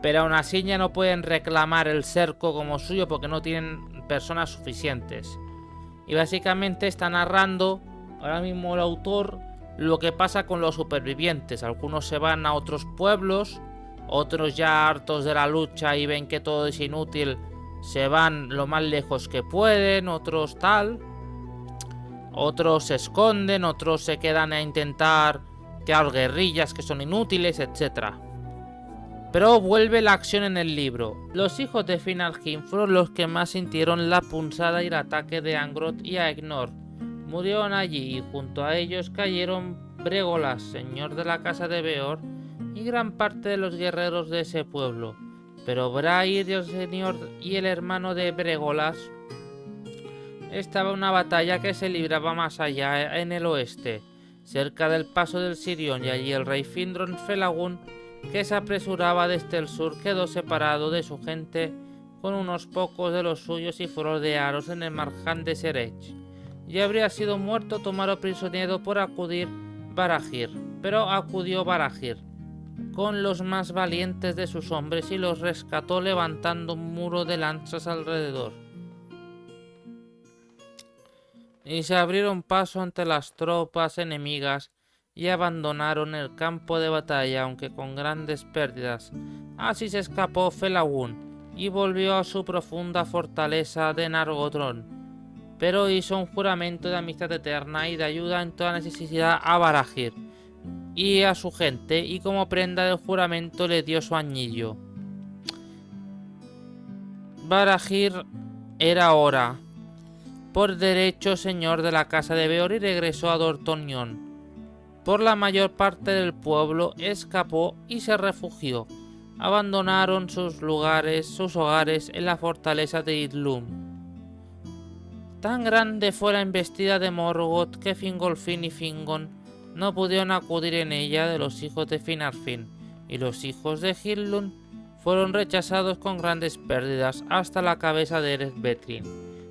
A: Pero aún así ya no pueden reclamar el cerco como suyo porque no tienen personas suficientes. Y básicamente está narrando ahora mismo el autor lo que pasa con los supervivientes. Algunos se van a otros pueblos, otros ya hartos de la lucha y ven que todo es inútil, se van lo más lejos que pueden, otros tal. Otros se esconden, otros se quedan a intentar crear guerrillas que son inútiles, etc. Pero vuelve la acción en el libro. Los hijos de Finarfin fueron los que más sintieron la punzada y el ataque de Angrod y Aegnor. Murieron allí y junto a ellos cayeron Bregolas, señor de la casa de Beor, y gran parte de los guerreros de ese pueblo. Pero Brair, el señor y el hermano de Bregolas, estaba una batalla que se libraba más allá en el oeste, cerca del paso del Sirion, y allí el rey Findron Felagún, que se apresuraba desde el sur, quedó separado de su gente con unos pocos de los suyos y fue rodeados en el marján de Serech. Y habría sido muerto tomado prisionero por acudir Barahir, pero acudió Barahir con los más valientes de sus hombres y los rescató levantando un muro de lanzas alrededor. Y se abrieron paso ante las tropas enemigas y abandonaron el campo de batalla, aunque con grandes pérdidas. Así se escapó Felagún y volvió a su profunda fortaleza de Nargothrond, pero hizo un juramento de amistad eterna y de ayuda en toda necesidad a Barahir y a su gente, y como prenda del juramento le dio su anillo. Barahir era ahora por derecho señor de la casa de Beor y regresó a Dorthonion. Por la mayor parte del pueblo escapó y se refugió. Abandonaron sus hogares en la fortaleza de Idlum. Tan grande fue la embestida de Morgoth que Fingolfin y Fingon no pudieron acudir en ella de los hijos de Finarfin, y los hijos de Hillun fueron rechazados con grandes pérdidas hasta la cabeza de Ereth Betrin,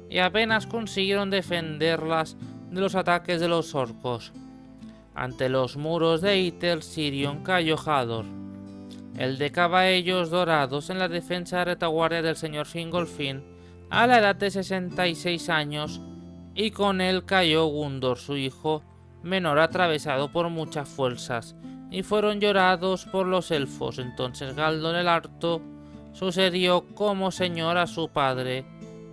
A: y apenas consiguieron defenderlas de los ataques de los orcos. Ante los muros de Itel Sirion cayó Hador, el de caballos dorados, en la defensa de retaguardia del señor Fingolfin, a la edad de 66 años, y con él cayó Gundor, su hijo menor, atravesado por muchas fuerzas, y fueron llorados por los elfos. Entonces Galdor el Harto sucedió como señor a su padre,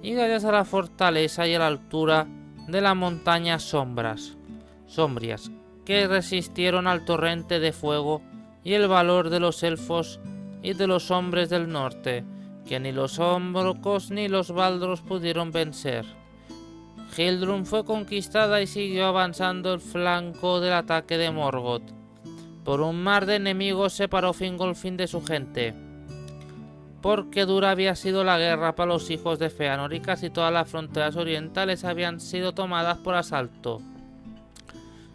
A: y gracias a la fortaleza y a la altura de las montañas sombrías, que resistieron al torrente de fuego y el valor de los elfos y de los hombres del norte, que ni los orcos ni los Balrog pudieron vencer. Hildrún fue conquistada y siguió avanzando el flanco del ataque de Morgoth. Por un mar de enemigos separó Fingolfin de su gente, porque dura había sido la guerra para los hijos de Feanor y casi todas las fronteras orientales habían sido tomadas por asalto.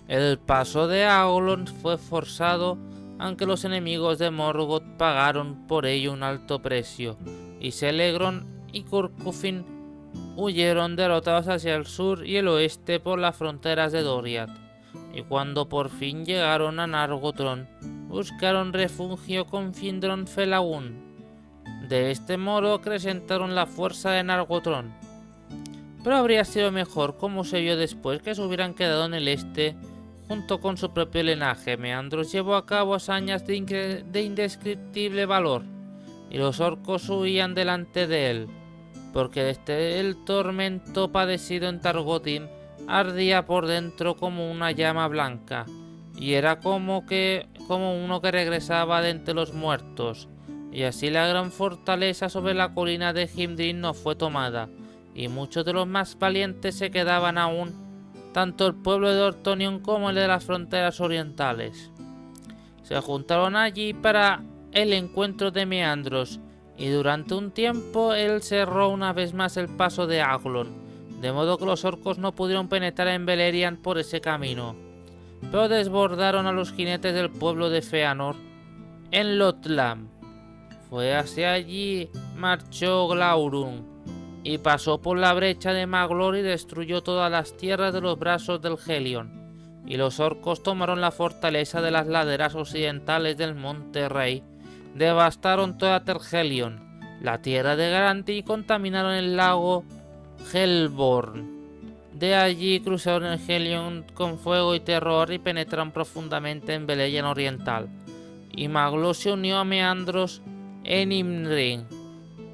A: El paso de Aulon fue forzado, aunque los enemigos de Morgoth pagaron por ello un alto precio, y Celegrón y Curcufin huyeron derrotados hacia el sur y el oeste por las fronteras de Doriath, y cuando por fin llegaron a Nargothrond, buscaron refugio con Findron Felagún. De este modo acrecentaron la fuerza de Nargothrond. Pero habría sido mejor, como se vio después, que se hubieran quedado en el este junto con su propio linaje. Meandros llevó a cabo hazañas de indescriptible valor, y los orcos huían delante de él, porque desde el tormento padecido en Targotin ardía por dentro como una llama blanca, y era como uno que regresaba de entre los muertos. Y así la gran fortaleza sobre la colina de Himdrin no fue tomada, y muchos de los más valientes se quedaban aún, tanto el pueblo de Dorthonion como el de las fronteras orientales. Se juntaron allí para el encuentro de Meandros, y durante un tiempo él cerró una vez más el paso de Aglon, de modo que los orcos no pudieron penetrar en Beleriand por ese camino, pero desbordaron a los jinetes del pueblo de Feanor en Lotlam. Fue hacia allí marchó Glaurung, y pasó por la brecha de Maglor y destruyó todas las tierras de los brazos del Helion, y los orcos tomaron la fortaleza de las laderas occidentales del monte Rey, devastaron toda Tergelion, la tierra de Garanti, y contaminaron el lago Helborn. De allí cruzaron el Helion con fuego y terror y penetraron profundamente en Beleriand Oriental, y Maglor se unió a Meandros en Imrin.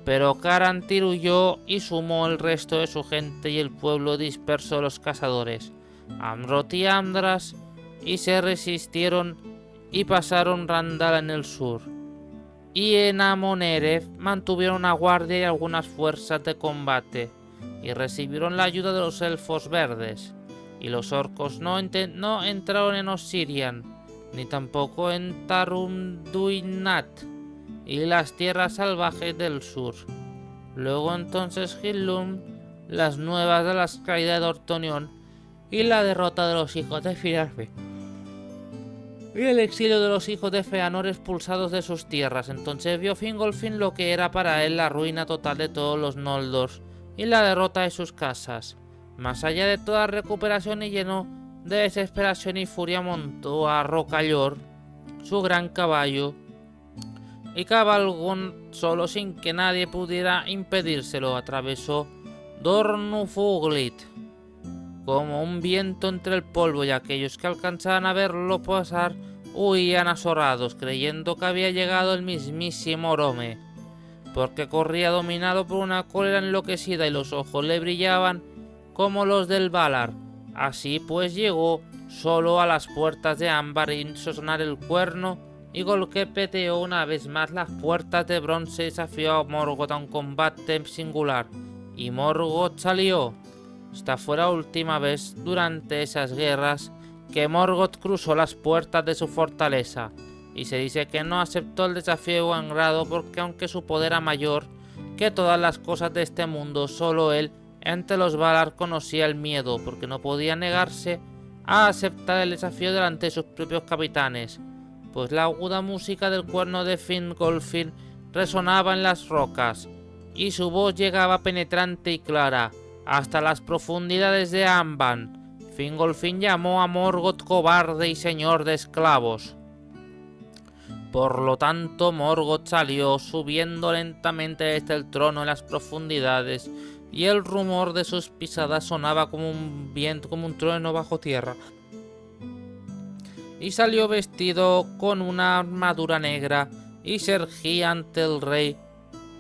A: Pero Carantir huyó y sumó el resto de su gente, y el pueblo dispersó a los cazadores, Amroth y Andras, y se resistieron y pasaron Randall en el sur. Y en Amonerev mantuvieron una guardia y algunas fuerzas de combate, y recibieron la ayuda de los elfos verdes. Y los orcos no entraron en Osirian, ni tampoco en Tarunduinat y las tierras salvajes del sur. Luego entonces Hillum, las nuevas de las caídas de Dorthonion y la derrota de los hijos de Firarfe, y el exilio de los hijos de Feanor expulsados de sus tierras. Entonces vio Fingolfin lo que era para él la ruina total de todos los Noldors y la derrota de sus casas. Más allá de toda recuperación y lleno de desesperación y furia, montó a Rocallor, su gran caballo, y cabalgó solo sin que nadie pudiera impedírselo. Atravesó Dornufuglit como un viento entre el polvo, y aquellos que alcanzaban a verlo pasar huían asorados, creyendo que había llegado el mismísimo Orome, porque corría dominado por una cólera enloquecida y los ojos le brillaban como los del Valar. Así pues llegó solo a las puertas de Ámbar y hizo sonar el cuerno, y golpeteó una vez más las puertas de bronce y desafió a Morgoth a un combate singular, y Morgoth salió. Esta fue la última vez durante esas guerras que Morgoth cruzó las puertas de su fortaleza, y se dice que no aceptó el desafío de buen grado, porque aunque su poder era mayor que todas las cosas de este mundo, solo él entre los Valar conocía el miedo, porque no podía negarse a aceptar el desafío delante de sus propios capitanes, pues la aguda música del cuerno de Fingolfin resonaba en las rocas, y su voz llegaba penetrante y clara hasta las profundidades de Amban. Fingolfin llamó a Morgoth cobarde y señor de esclavos. Por lo tanto, Morgoth salió, subiendo lentamente desde el trono en las profundidades, y el rumor de sus pisadas sonaba como un viento, como un trueno bajo tierra. Y salió vestido con una armadura negra, y se erguía ante el rey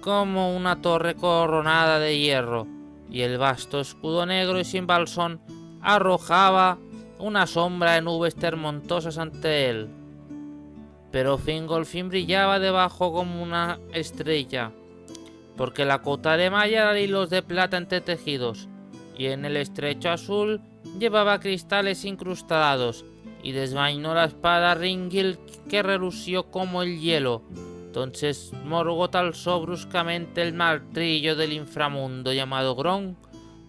A: como una torre coronada de hierro, y el vasto escudo negro y sin blasón arrojaba una sombra de nubes termontosas ante él. Pero Fingolfin brillaba debajo como una estrella, porque la cota de malla era hilos de plata entretejidos, y en el estrecho azul llevaba cristales incrustados, y desvainó la espada Ringil, que relució como el hielo. Entonces Morgoth alzó bruscamente el martillo del inframundo llamado Gron,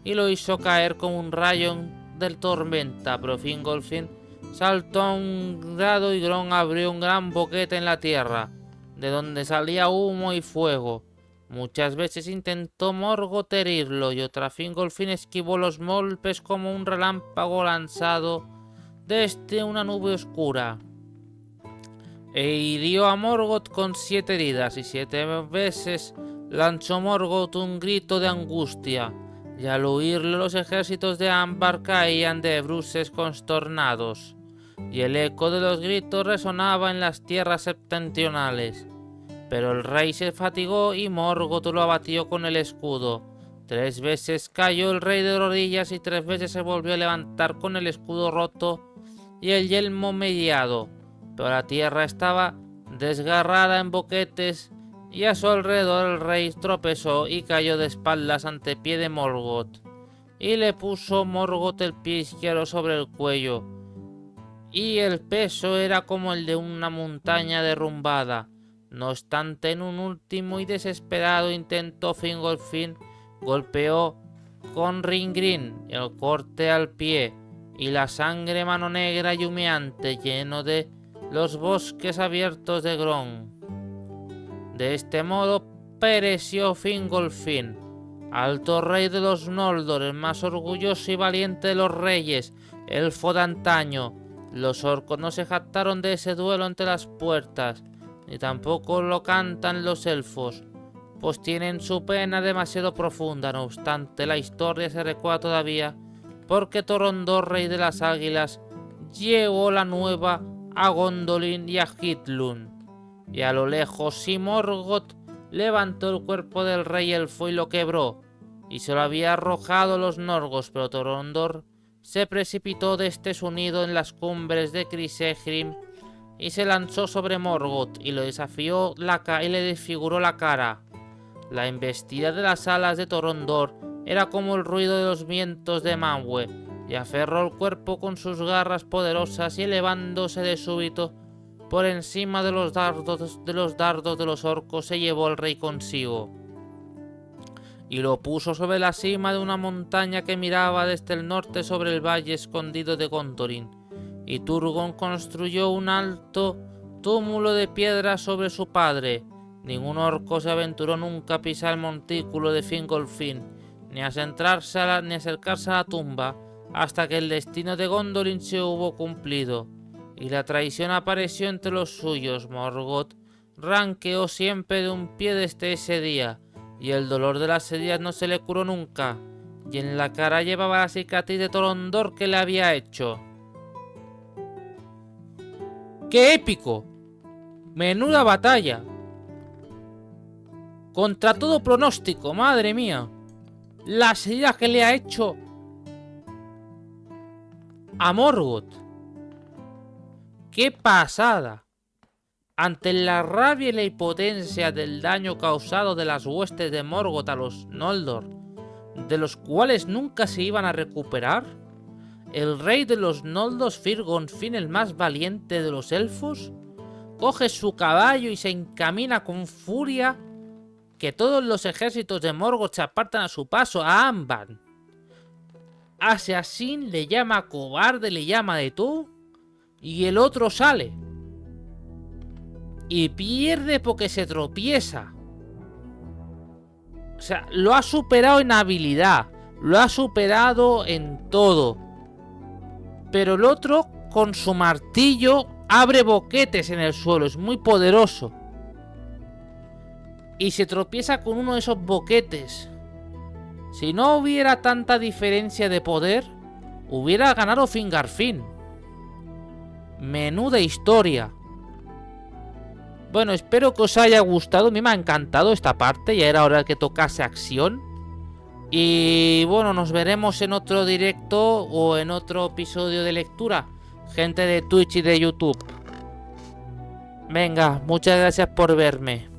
A: y lo hizo caer como un rayo de tormenta, pero Fingolfin saltó a un grado y Gron abrió un gran boquete en la tierra, de donde salía humo y fuego. Muchas veces intentó Morgoth herirlo, y otra Fingolfin esquivó los golpes como un relámpago lanzado desde una nube oscura. e hirió a Morgoth con 7 heridas, y 7 veces lanzó Morgoth un grito de angustia, y al oírlo los ejércitos de Ambar caían de bruces consternados, y el eco de los gritos resonaba en las tierras septentrionales. Pero el rey se fatigó y Morgoth lo abatió con el escudo. 3 veces cayó el rey de rodillas y 3 veces se volvió a levantar con el escudo roto y el yelmo mediado, pero la tierra estaba desgarrada en boquetes y a su alrededor el rey tropezó y cayó de espaldas ante pie de Morgoth, y le puso Morgoth el pie izquierdo sobre el cuello, y el peso era como el de una montaña derrumbada. No obstante, en un último y desesperado intento, Fingolfin golpeó con Ringrin el corte al pie, y la sangre mano negra y humeante lleno de los bosques abiertos de Gron. De este modo pereció Fingolfin, alto rey de los Noldor, el más orgulloso y valiente de los reyes, elfo de antaño. Los orcos no se jactaron de ese duelo entre las puertas, ni tampoco lo cantan los elfos, pues tienen su pena demasiado profunda. No obstante, la historia se recuerda todavía, porque Torondor, rey de las águilas, llevó la nueva a Gondolin y a Hithlund, y a lo lejos Morgoth levantó el cuerpo del rey elfo y lo quebró, y se lo había arrojado los Norgos, pero Torondor se precipitó de este su nido en las cumbres de Crisegrim y se lanzó sobre Morgoth y lo desafió y le desfiguró la cara. La embestida de las alas de Torondor era como el ruido de los vientos de Manwë, y aferró el cuerpo con sus garras poderosas, y elevándose de súbito por encima de los dardos de los orcos, se llevó al rey consigo y lo puso sobre la cima de una montaña que miraba desde el norte sobre el valle escondido de Gondolin. Y Turgon construyó un alto túmulo de piedra sobre su padre. Ningún orco se aventuró nunca a pisar el montículo de Fingolfin, ni a acercarse a la tumba, hasta que el destino de Gondolin se hubo cumplido, y la traición apareció entre los suyos. Morgoth ranqueó siempre de un pie desde ese día, y el dolor de las heridas no se le curó nunca, y en la cara llevaba la cicatriz de Torondor que le había hecho. ¡Qué épico! ¡Menuda batalla! Contra todo pronóstico, madre mía. Las heridas que le ha hecho a Morgoth. ¡Qué pasada! Ante la rabia y la impotencia del daño causado de las huestes de Morgoth a los Noldor, de los cuales nunca se iban a recuperar, el rey de los Noldor, Fingolfin, el más valiente de los elfos, coge su caballo y se encamina con furia, que todos los ejércitos de Morgoth se apartan a su paso, a Ambar. Assassin le llama cobarde, le llama de tú, y el otro sale y pierde porque se tropieza. O sea, lo ha superado en habilidad, lo ha superado en todo, pero el otro con su martillo abre boquetes en el suelo, es muy poderoso, y se tropieza con uno de esos boquetes. Si no hubiera tanta diferencia de poder, hubiera ganado Fingolfin. Menuda historia. Bueno, espero que os haya gustado. A mí me ha encantado esta parte. Ya era hora que tocase acción. Y bueno, nos veremos en otro directo o en otro episodio de lectura, gente de Twitch y de YouTube. Venga, muchas gracias por verme.